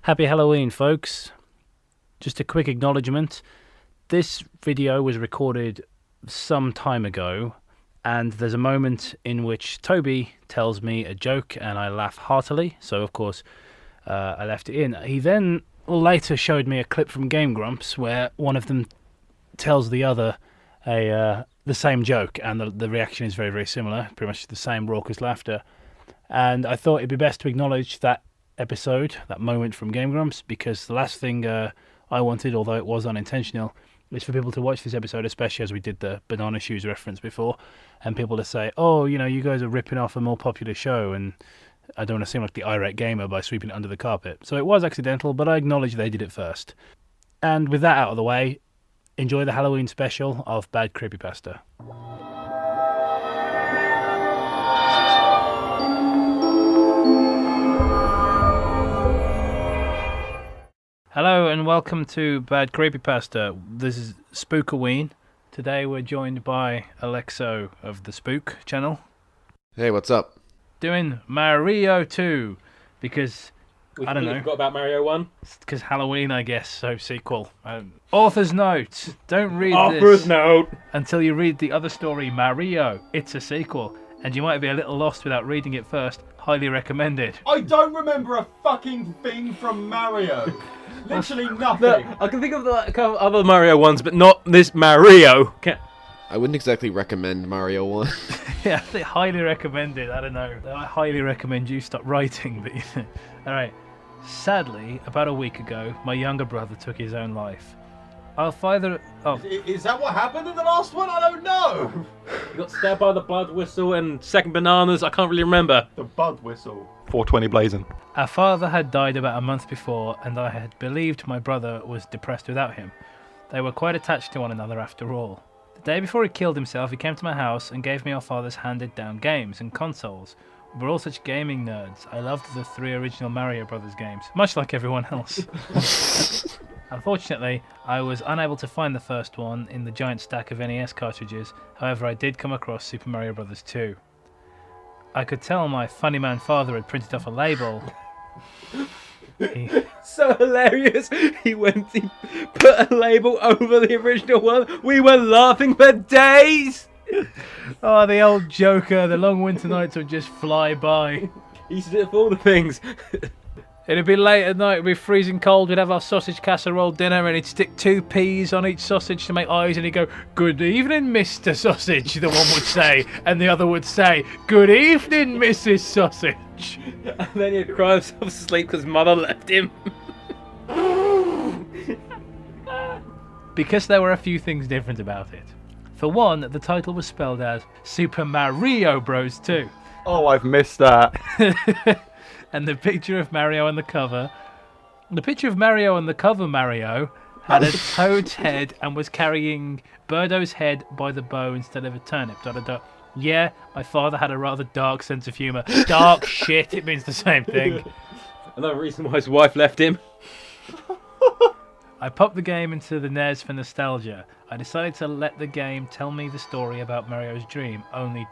Happy Halloween, folks. Just a quick acknowledgement. This video was recorded some time ago, and there's a moment in which Toby tells me a joke and I laugh heartily, so of course I left it in. He then later showed me a clip from Game Grumps where one of them tells the other the same joke, and the reaction is very, very similar, pretty much the same raucous laughter. And I thought it'd be best to acknowledge that episode, that moment from Game Grumps, because the last thing I wanted, although it was unintentional, is for people to watch this episode, especially as we did the banana shoes reference before, and people to say, oh, you know, you guys are ripping off a more popular show, and I don't want to seem like the irate gamer by sweeping it under the carpet. So it was accidental, but I acknowledge they did it first. And with that out of the way, enjoy the Halloween special of Bad Creepypasta. Hello and welcome to Bad Creepypasta. This is Spookoween. Today we're joined by Alexo of the Spook channel. Hey, what's up? Doing MaRIo 2 because, I don't know. Forgot about MaRIo 1. Because Halloween, I guess, so sequel. Author's note. Don't read Author's this note. until you read the other story, MaRIo. It's a sequel. And you might be a little lost without reading it first. Highly recommended. I don't remember a fucking thing from MaRIo. Literally nothing. Look, I can think of a couple other MaRIo ones, but not this MaRIo. I wouldn't exactly recommend MaRIo 1. Yeah, they highly recommended. I don't know. I highly recommend you stop writing. But alright. Sadly, about a week ago, my younger brother took his own life. Our father... Oh. Is that what happened in the last one? I don't know. You got stabbed by the blood whistle and second bananas. I can't really remember. The bud whistle. 420 blazing. Our father had died about a month before, and I had believed my brother was depressed without him. They were quite attached to one another after all. The day before he killed himself, he came to my house and gave me our father's handed-down games and consoles. We're all such gaming nerds. I loved the 3 original Mario Brothers games, much like everyone else. Unfortunately, I was unable to find the first one in the giant stack of NES cartridges. However, I did come across Super Mario Bros. 2. I could tell my funny man father had printed off a label. So hilarious. He put a label over the original one. We were laughing for days. Oh, the old Joker. The long winter nights would just fly by. He used to do it for all the things. It'd be late at night, it'd be freezing cold, we'd have our sausage casserole dinner and he'd stick 2 peas on each sausage to make eyes and he'd go, "Good evening, Mr. Sausage," the one would say, and the other would say, "Good evening, Mrs. Sausage." And then he'd cry himself asleep because mother left him. Because there were a few things different about it. For one, the title was spelled as Super Mario Bros. 2. Oh, I've missed that. And the picture of Mario on the cover... The picture of Mario on the cover, Mario, had a toad's head and was carrying Birdo's head by the bow instead of a turnip. ... Yeah, my father had a rather dark sense of humour. Dark shit, it means the same thing. Another reason why his wife left him. I popped the game into the NES for nostalgia. I decided to let the game tell me the story about Mario's dream, only ...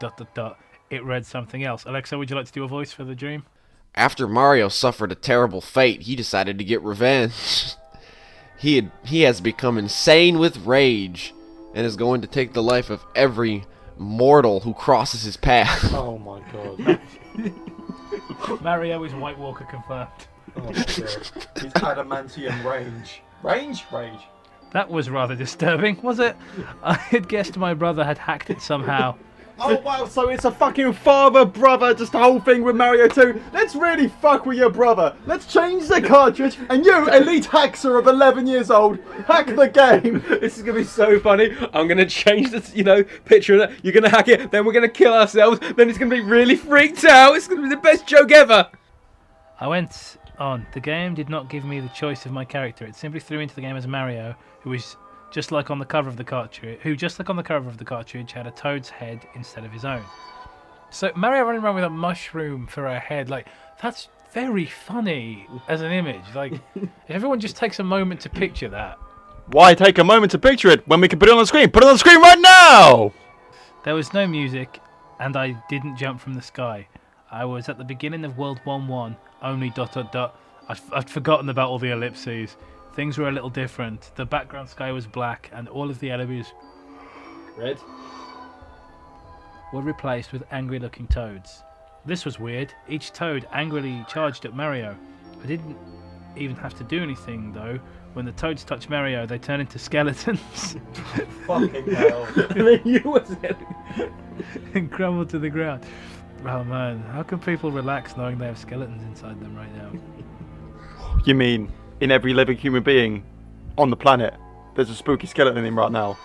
It read something else. Alexa, would you like to do a voice for the dream? After Mario suffered a terrible fate, he decided to get revenge. He has become insane with rage and is going to take the life of every mortal who crosses his path. Oh my god. Mario is White Walker confirmed. Oh my god. His adamantium range. Rage? That was rather disturbing, was it? I had guessed my brother had hacked it somehow. Oh wow, so it's a fucking father-brother, just the whole thing with Mario 2. Let's really fuck with your brother. Let's change the cartridge, and you, elite hacker of 11 years old, hack the game. This is going to be so funny. I'm going to change this, picture of it. You're going to hack it, then we're going to kill ourselves, then he's going to be really freaked out. It's going to be the best joke ever. I went on. The game did not give me the choice of my character. It simply threw into the game as Mario, who just like on the cover of the cartridge, had a toad's head instead of his own. So Mario running around with a mushroom for a head, that's very funny as an image. If everyone just takes a moment to picture that. Why take a moment to picture it when we can put it on the screen? Put it on the screen right now! There was no music, and I didn't jump from the sky. I was at the beginning of World 1-1, only ... I'd forgotten about all the ellipses. Things were a little different. The background sky was black, and all of the enemies Red. were replaced with angry-looking toads. This was weird. Each toad angrily charged at Mario. I didn't even have to do anything, though. When the toads touched Mario, they turned into skeletons Fucking hell. And then you was it. and crumbled to the ground. Oh man, how can people relax knowing they have skeletons inside them right now? You mean in every living human being on the planet, there's a spooky skeleton in him right now?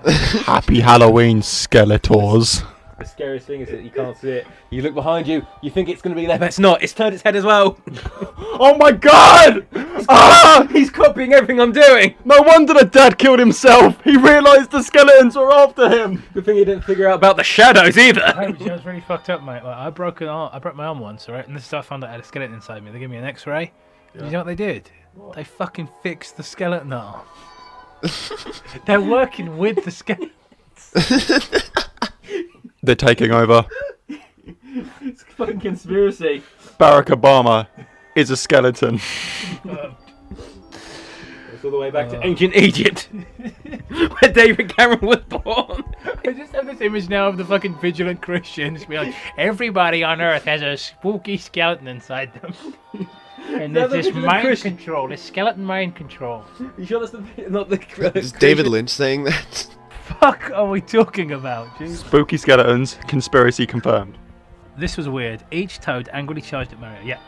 Happy Halloween, Skeletors. The scariest thing is that you can't see it. You look behind you, you think it's going to be there, but it's not. It's turned its head as well. Oh my god! Ah! He's copying everything I'm doing. No wonder the dad killed himself! He realised the skeletons were after him! Good thing he didn't figure out about the shadows either. Hey, but you know, it's really fucked up, mate. Like, I broke my arm once, alright? And this is how I found out I had a skeleton inside me. They gave me an X-ray. Yeah. You know what they did? What? They fucking fixed the skeleton arm. They're working with the skeletons. They're taking over. It's a fucking conspiracy. Barack Obama is a skeleton. It's all the way back to ancient Egypt, where David Cameron was born. I just have this image now of the fucking vigilant Christians be like, everybody on Earth has a spooky skeleton inside them. And there's this mind control, this skeleton mind control. You sure that's not the... Is David Lynch saying that? Fuck are we talking about? Jeez. Spooky skeletons, conspiracy confirmed. This was weird. Each toad angrily charged at Mario. Yeah.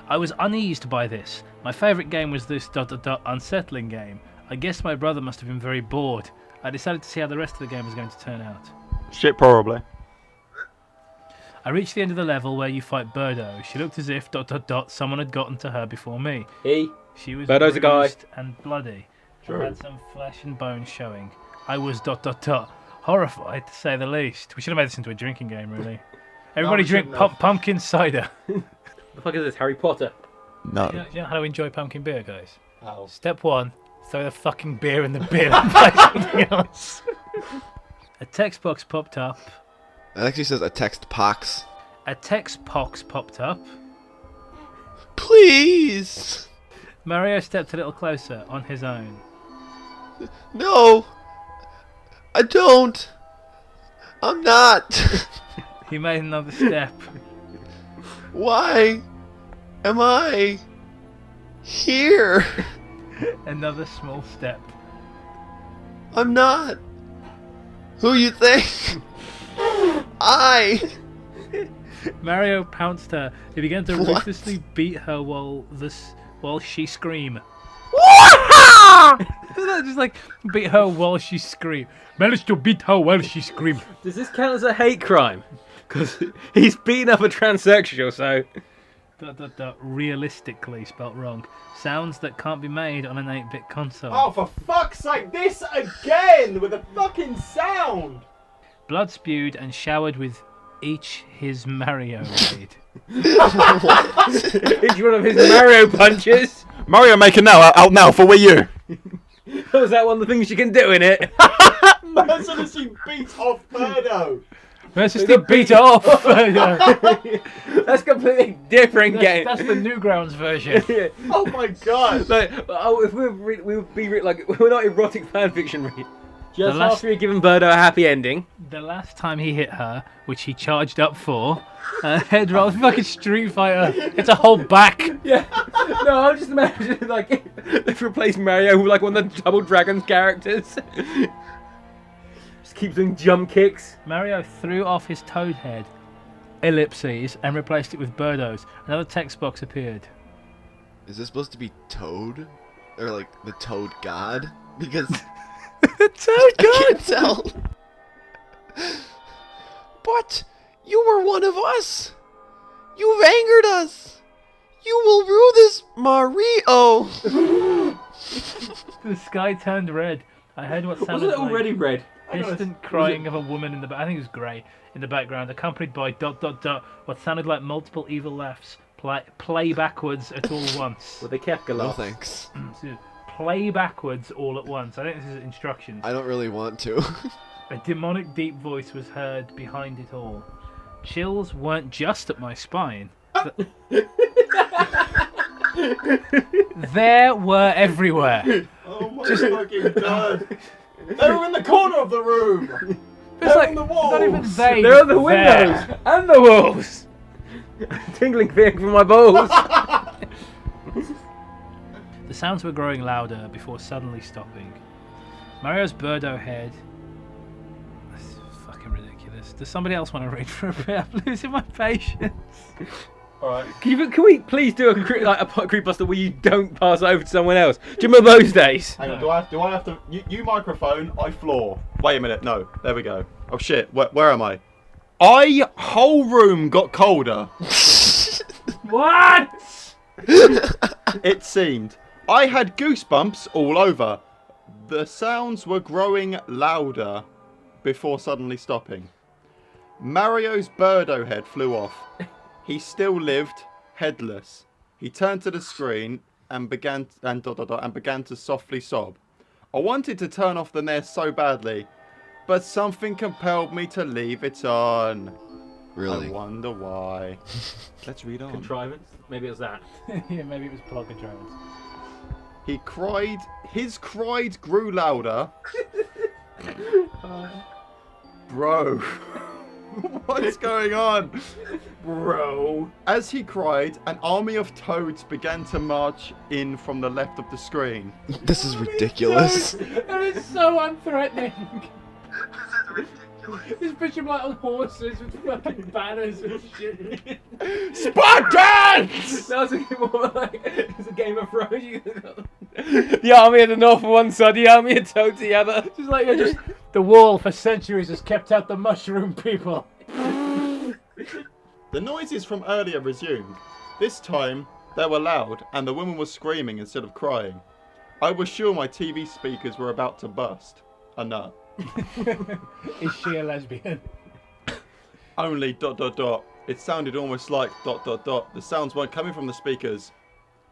I was uneased by this. My favourite game was this ... unsettling game. I guess my brother must have been very bored. I decided to see how the rest of the game was going to turn out. Shit, probably. I reached the end of the level where you fight Birdo. She looked as if ... someone had gotten to her before me. She was Birdo's a guy. bruised and bloody. She had some flesh and bones showing. I was ... horrified, to say the least. We should have made this into a drinking game, really. Everybody drink pumpkin cider. The fuck is this, Harry Potter? No. You know how to enjoy pumpkin beer, guys? How? Step 1, throw the fucking beer in the bin and buy something else. A text box popped up. It actually says a text pox. A text box popped up. Please! Mario stepped a little closer on his own. No! I don't! I'm not! He made another step. Why am I here? Another small step. I'm not who you think Mario pounced her. He began to ruthlessly beat her while she screamed. Just like beat her while she screamed. Managed to beat her while she screamed. Does this count as a hate crime? Because he's beating up a transsexual, so... Realistically spelt wrong. Sounds that can't be made on an 8-bit console. Oh, for fuck's sake, this again with a fucking sound! Blood spewed and showered with each his Mario raid. Each one of his Mario punches. Mario Maker now, out now for Wii U. Was that one of the things you can do in it? Mercilessly beat off Birdo! Let's just beat it off. That's a completely different game. That's the Newgrounds version. Oh my god! Like, if we would be like, we're not erotic fanfiction read. Just after you've given Birdo a happy ending. The last time he hit her, which he charged up for, head roll, fucking Street Fighter. It's a whole back. Yeah. No, I'm just imagining like they've replaced Mario with like one of the Double Dragons characters. Just keep doing jump kicks. Mario threw off his toad head, ellipses, and replaced it with Birdo's. Another text box appeared. Is this supposed to be Toad? Or like the Toad God? Because Toad I can't tell. But you were one of us. You've angered us. You will rue this, MaRIo. The sky turned red. I heard what sounded Wasn't it already like red? distant crying of a woman in the I think it was grey in the background, accompanied by ... what sounded like multiple evil laughs. Play backwards at all once. Well, they kept No galore. thanks. Play backwards all at once. I think this is instructions. I don't really want to. A demonic deep voice was heard behind it all. Chills weren't just at my spine. There were everywhere. Oh my fucking god. They were in the corner of the room. It's like on the walls. not even they. They're on the windows and the walls. Tingling feeling from my balls. The sounds were growing louder before suddenly stopping. Mario's Birdo head. That's fucking ridiculous. Does somebody else want to read for a bit? I'm losing my patience. Alright. Can we please do a creepypasta where you don't pass it over to someone else? Do you remember those days? Hang on, do I have to... You microphone, I floor. Wait a minute, no. There we go. Oh shit, where am I? Whole room got colder. What? It seemed. I had goosebumps all over. The sounds were growing louder before suddenly stopping. Mario's Birdo head flew off. He still lived, headless. He turned to the screen and began to softly sob. I wanted to turn off the nest so badly, but something compelled me to leave it on. Really? I wonder why. Let's read on. Contrivance? Maybe it was that. Yeah, maybe it was plug contrivance. He cried. His cries grew louder. Bro. What is going on? Bro. As he cried, an army of toads began to march in from the left of the screen. This is ridiculous. That is so unthreatening. Just picture him like on horses with fucking banners and shit. Spartans! That was a bit more like it's a Game of Thrones. The army of the north on one side, the army of toads the other. Just like the wall for centuries has kept out the mushroom people. The noises from earlier resumed. This time, they were loud, and the woman was screaming instead of crying. I was sure my TV speakers were about to burst. A nut. Is she a lesbian? Only ... It sounded almost like ... The sounds weren't coming from the speakers.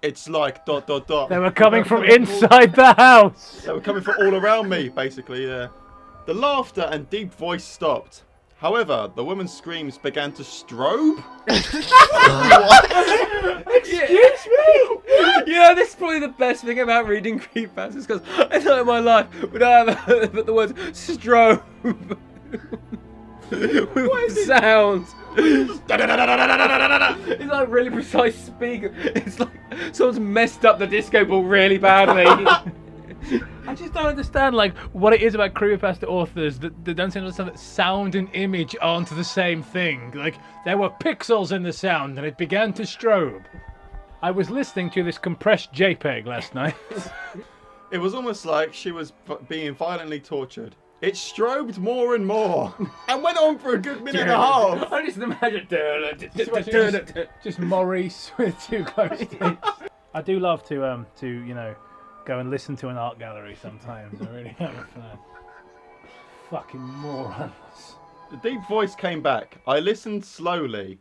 It's like ... They were coming from inside the house. They were coming from all around me, basically, yeah. The laughter and deep voice stopped. However, the woman's screams began to strobe. Excuse me? Yeah, this is probably the best thing about reading creepypastas because I thought in my life would I ever put the words strobe with sounds. It's like really precise speaker. It's like someone's messed up the disco ball really badly. I just don't understand like what it is about creepypasta authors that don't seem to understand that sound and image aren't the same thing. Like there were pixels in the sound and it began to strobe. I was listening to this compressed JPEG last night. It was almost like she was being violently tortured. It strobed more and more and went on for a good minute and a half. I just imagine just Maurice with two ghosts. I do love to you know go and listen to an art gallery sometimes. I really am a fan. Fucking morons. The deep voice came back. I listened slowly.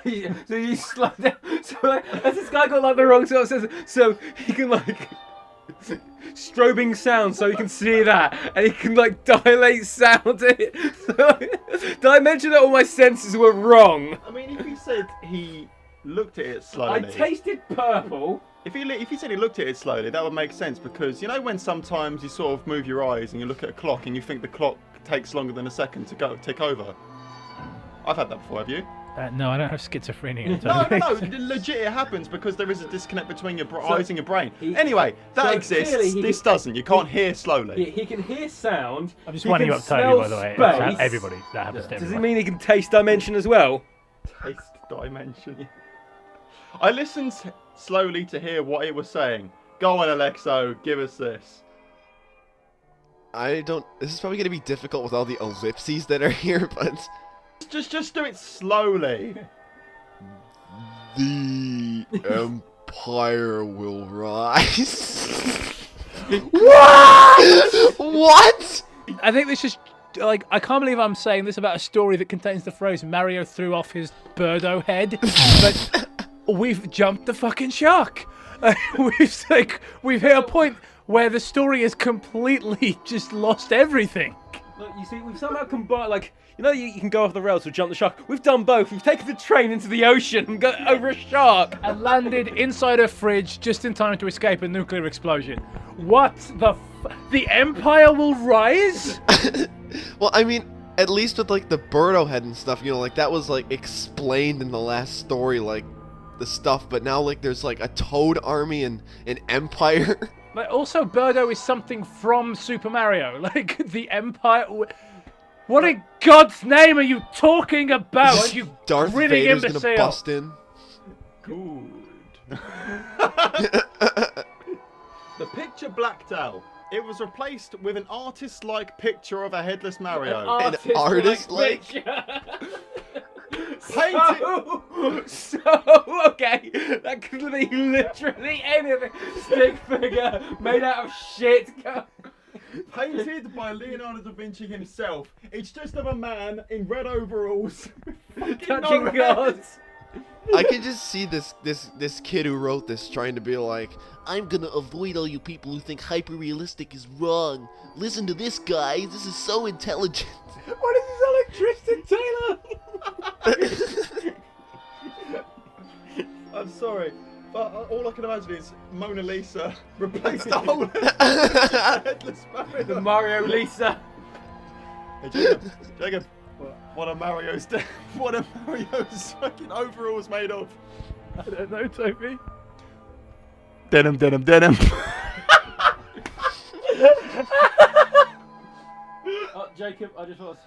So you slow down. So like, has this guy got like the wrong sort of sense? So he can like strobing sound, so he can see that, and he can like dilate sound. So, did I mention that all my senses were wrong? I mean, if he said he looked at it slowly. I tasted purple. If he said he looked at it slowly, that would make sense because you know when sometimes you sort of move your eyes and you look at a clock and you think the clock takes longer than a second to tick over. I've had that before, have you? No, I don't have schizophrenia. No, legit it happens because there is a disconnect between your eyes and your brain. Anyway, that exists. This doesn't. You can't hear slowly. He can hear sound. I'm just winding you up totally, by the way. Space. Everybody, that happens to everybody. Does it mean he can taste dimension as well? Taste dimension. I listened slowly to hear what it was saying. Go on, Alexo, give us this. This is probably going to be difficult with all the ellipses that are here, but... Just do it slowly. The Empire will rise. What? What? I think this is like I can't believe I'm saying this about a story that contains the phrase Mario threw off his Birdo head, but we've jumped the fucking shark. We've hit a point where the story has completely just lost everything. Look, you see, we've somehow combined, like, you know, you can go off the rails or jump the shark. We've done both. We've taken the train into the ocean and got over a shark. And landed inside a fridge just in time to escape a nuclear explosion. What the Empire will rise? Well, I mean, at least with like the Birdo head and stuff, you know, like that was like explained in the last story, like the stuff. But now like there's like a Toad army and an Empire. But also, Birdo is something from Super Mario. Like, the Empire... What in God's name are you talking about, you Darth grinning Vader's imbecile? gonna bust in. Good. The picture blacked out. It was replaced with an artist-like picture of a headless Mario. An artist-like? Painted. So, okay, that could be literally anything. Stick figure made out of shit. Painted by Leonardo da Vinci himself. It's just of a man in red overalls. Touching gods. I can just see this kid who wrote this trying to be like, I'm gonna avoid all you people who think hyper-realistic is wrong. Listen to this, guys. This is so intelligent. What is this electricity, Taylor? I'm sorry, but all I can imagine is Mona Lisa replaced the whole headless Mario. The Mario Lisa. Hey, Jacob, what are Mario's fucking overalls made of? I don't know, Toby. Denim. Oh, Jacob, I just was.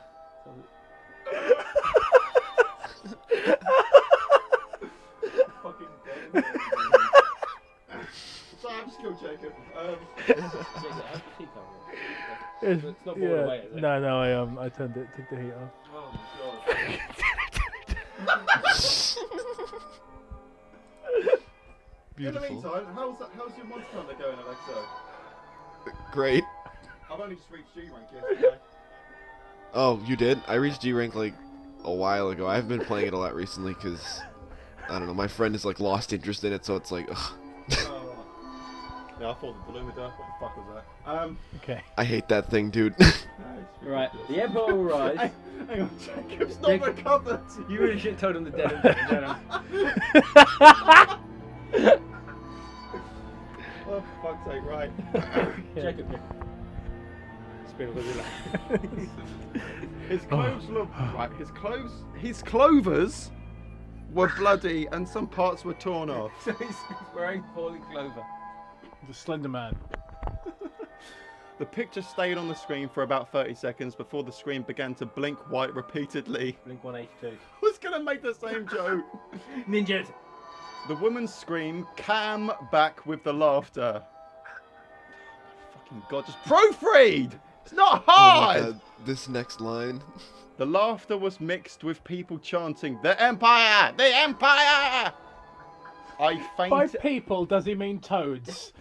Fucking dead. So I'm just killed Jacob. It's not boiled away, is it? No, I took the heat off. Oh my god. In the Beautiful. meantime, how's your Monster Hunter going, Alexo? Great. I've only just reached G rank yesterday. Oh, you did? I reached G rank like a while ago. I've been playing it a lot recently because I don't know. My friend has like lost interest in it, so it's like, ugh. Yeah, I thought the Lumida. What the fuck was that? Okay. I hate that thing, dude. Right, the Empire will rise. Hang on, Jacob's not recovered. You really shit told him the dead. Oh, for fuck's sake, right. Jacob, yeah. Spin with it. His clothes look right. His clovers were bloody, and some parts were torn off. So he's wearing falling clover. The Slender Man. The picture stayed on the screen for about 30 seconds before the screen began to blink white repeatedly. Blink 182. I was gonna make the same joke. Ninjas. The woman's scream came back with the laughter. Oh, fucking God, just proofread! It's not Oh my hard! God, this next line. The laughter was mixed with people chanting, "The Empire! The Empire!" I By fainted. people, does he mean toads?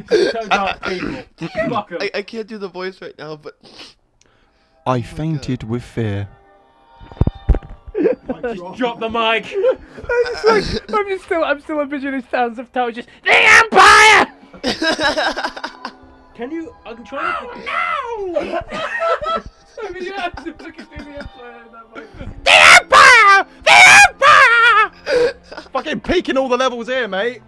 So dark people. Fuck 'em. I can't do the voice right now, but I fainted with fear. Drop the mic. I'm still envisioning sounds of toads just the Empire. Can you? I can try. No! I mean, you have to fucking do the Empire in that voice. Fucking peeking all the levels here, mate.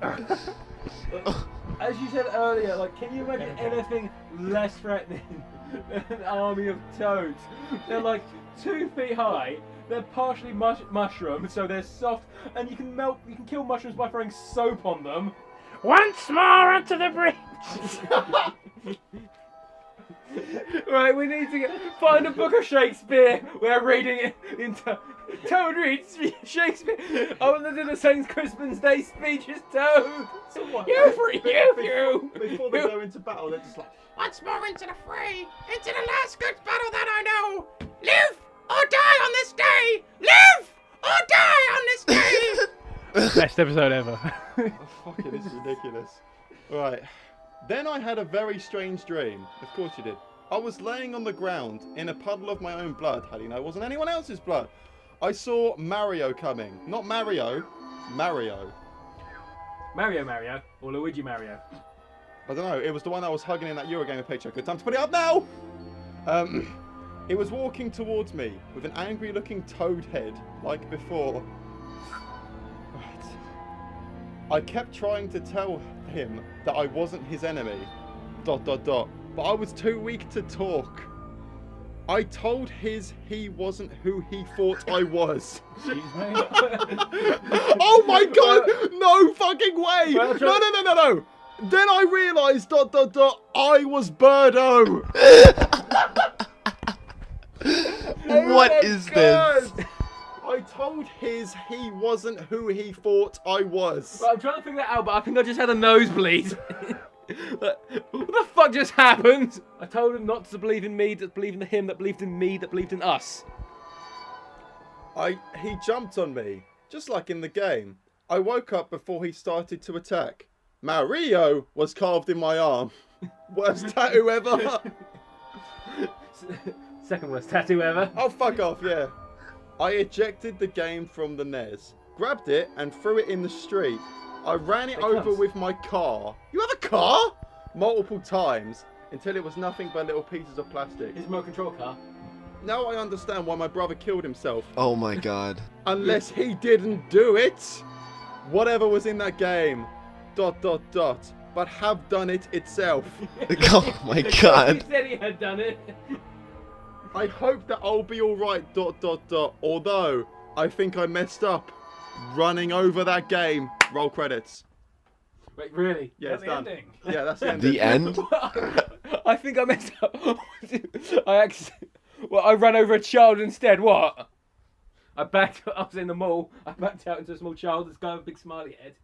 As you said earlier, like, can you imagine anything less threatening than an army of toads? They're like 2 feet high. They're partially mushroom, so they're soft, and you can kill mushrooms by throwing soap on them. Once more onto the bridge. Right, we need to find a book of Shakespeare. We're reading it into Toad reads Shakespeare. I want to do the Saint Crispin's Day speech as Toad. You. Before they go into battle, they're just like, Once more into the fray, into the last good battle that I know. Live or die on this day. Live or die on this day. Best episode ever. oh, fucking, this is ridiculous. Right. Then I had a very strange dream. Of course you did. I was laying on the ground in a puddle of my own blood. How do you know it wasn't anyone else's blood? I saw Mario coming. Not Mario. Mario. Mario, or Luigi Mario. I don't know. It was the one I was hugging in that Eurogamer picture. Good time to put it up now. He was walking towards me with an angry-looking toad head, like before. Right. I kept trying to tell him that I wasn't his enemy. ... But I was too weak to talk. I told he wasn't who he thought I was. Excuse me. Oh my god! No fucking way! No. Then I realised ... I was Birdo. What is this? I told he wasn't who he thought I was. Well, I'm trying to figure that out, but I think I just had a nosebleed. What the fuck just happened? I told him not to believe in me, that believed in him, that believed in me, that believed in us. He jumped on me, just like in the game. I woke up before he started to attack. MaRIo was carved in my arm. Worst tattoo ever. Second worst tattoo ever. Oh, fuck off, yeah. I ejected the game from the NES, grabbed it and threw it in the street. I ran it over with my car. You have a car? Multiple times, until it was nothing but little pieces of plastic. His remote control car. Now I understand why my brother killed himself. Oh my god. Unless he didn't do it. Whatever was in that game. ... But have done it itself. Oh my He god. said he had done it. I hope that I'll be alright ... Although, I think I messed up. Running over that game. Roll credits. Wait, really? Yeah, it's the done. ending. Yeah, that's the ending. The end? I think I messed up. I ran over a child instead. What? I was in the mall. I backed out into a small child. This guy with a big smiley head.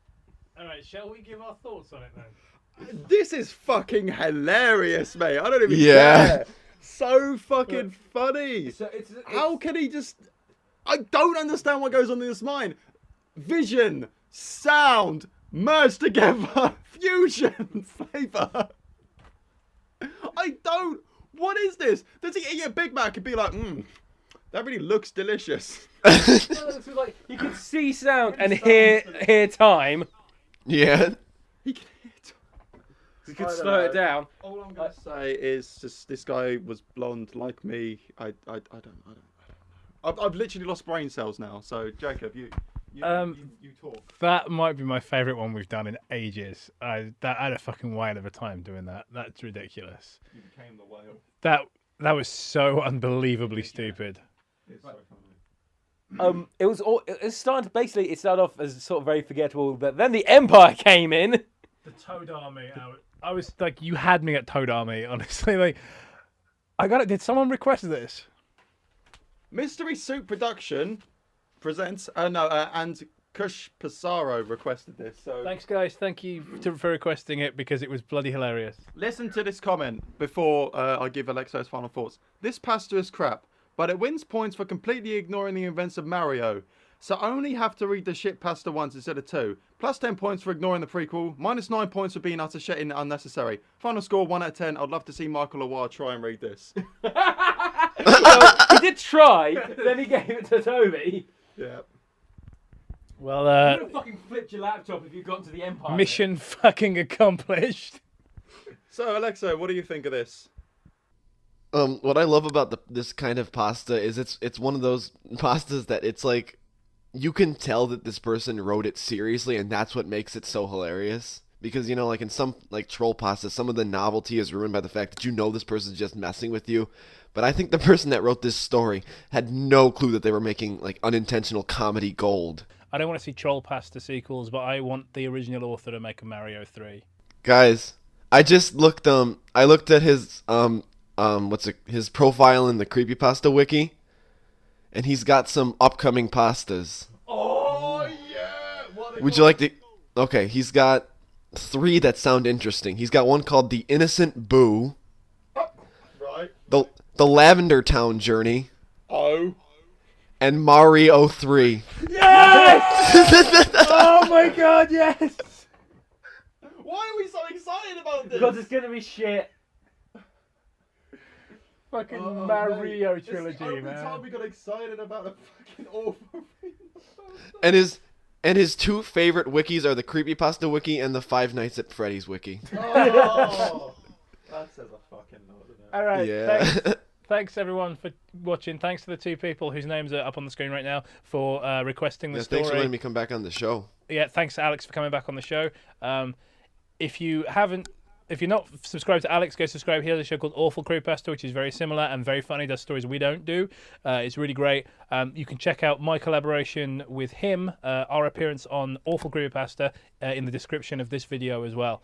All right, shall we give our thoughts on it then? This is fucking hilarious, mate. I don't even Yeah. care. So fucking funny. So it's How can he just... I don't understand what goes on in his mind. Vision, sound, merged together, fusion, flavour. I don't... What is this? Does he eat a Big Mac and be like, that really looks delicious? So like you can see sound and hear time. Yeah. He can hit. You can slow it down. All I'm gonna say is just this guy was blonde like me. I don't know. I've literally lost brain cells now. So Jacob, you talk. That might be my favourite one we've done in ages. I had a fucking whale of a time doing that. That's ridiculous. You became the whale. That was so unbelievably stupid. It's so funny. It was starting to basically. It started off as sort of very forgettable, but then the Empire came in. The Toad Army. I was like, you had me at Toad Army. Honestly, like, I got it. Did someone request this? Mystery Soup Production presents. And Kush Pissarro requested this. So Thanks, guys. Thank you for requesting it because it was bloody hilarious. listen to this comment before I give Alexo's final thoughts. This pasta is crap, but it wins points for completely ignoring the events of MaRIo. So only have to read the shit pasta once instead of two. Plus 10 points for ignoring the prequel. Minus 9 points for being utter shit and unnecessary. Final score 1 out of 10. I'd love to see Michael Awar try and read this. He did try, then he gave it to Toby. Yeah. Well, You would have fucking flipped your laptop if you'd gotten to the Empire. mission fucking accomplished. So Alexo, what do you think of this? What I love about this kind of pasta is it's one of those pastas that it's like you can tell that this person wrote it seriously, and that's what makes it so hilarious. Because, you know, like in some like troll pasta, some of the novelty is ruined by the fact that you know this person's just messing with you. But I think the person that wrote this story had no clue that they were making like unintentional comedy gold. I don't want to see troll pasta sequels, but I want the original author to make a MaRIo 3. Guys, I just looked I looked at his his profile in the CREEPYPASTA wiki, and he's got some upcoming pastas. Oh yeah! Would you like to? Okay, he's got 3 that sound interesting. He's got one called The Innocent Boo, Right. the Lavender Town Journey, Oh. and MaRIo 3. Yes! Oh my god, yes! Why are we so excited about this? Because it's gonna be shit. Fucking Oh, MaRIo mate. trilogy, It's the only man. time we got excited about a fucking awful thing. And his 2 favorite wikis are the CREEPYPASTA wiki and the Five Nights at Freddy's wiki. Oh, that says a fucking lot, doesn't it? All right, Yeah. thanks everyone for watching. Thanks to the 2 people whose names are up on the screen right now for requesting the story. Thanks for letting me come back on the show. Yeah, thanks to Alex for coming back on the show. If you're not subscribed to Alex, go subscribe. He has a show called Awful Creepypasta, which is very similar and very funny. Does stories we don't do. It's really great. You can check out my collaboration with him, our appearance on Awful Creepypasta, in the description of this video as well.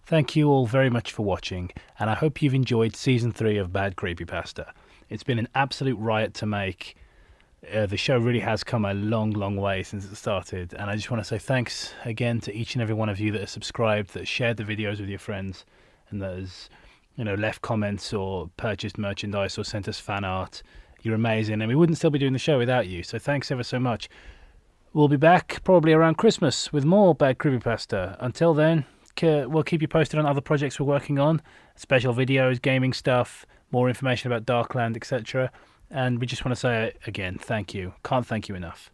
Thank you all very much for watching, and I hope you've enjoyed Season 3 of Bad Creepypasta. It's been an absolute riot to make. The show really has come a long, long way since it started, and I just want to say thanks again to each and every one of you that has subscribed, that has shared the videos with your friends, and that has, left comments or purchased merchandise or sent us fan art. You're amazing, and we wouldn't still be doing the show without you, so thanks ever so much. We'll be back probably around Christmas with more Bad Creepypasta. Until then, we'll keep you posted on other projects we're working on, special videos, gaming stuff, more information about Darkland, etc. And we just want to say again, thank you. Can't thank you enough.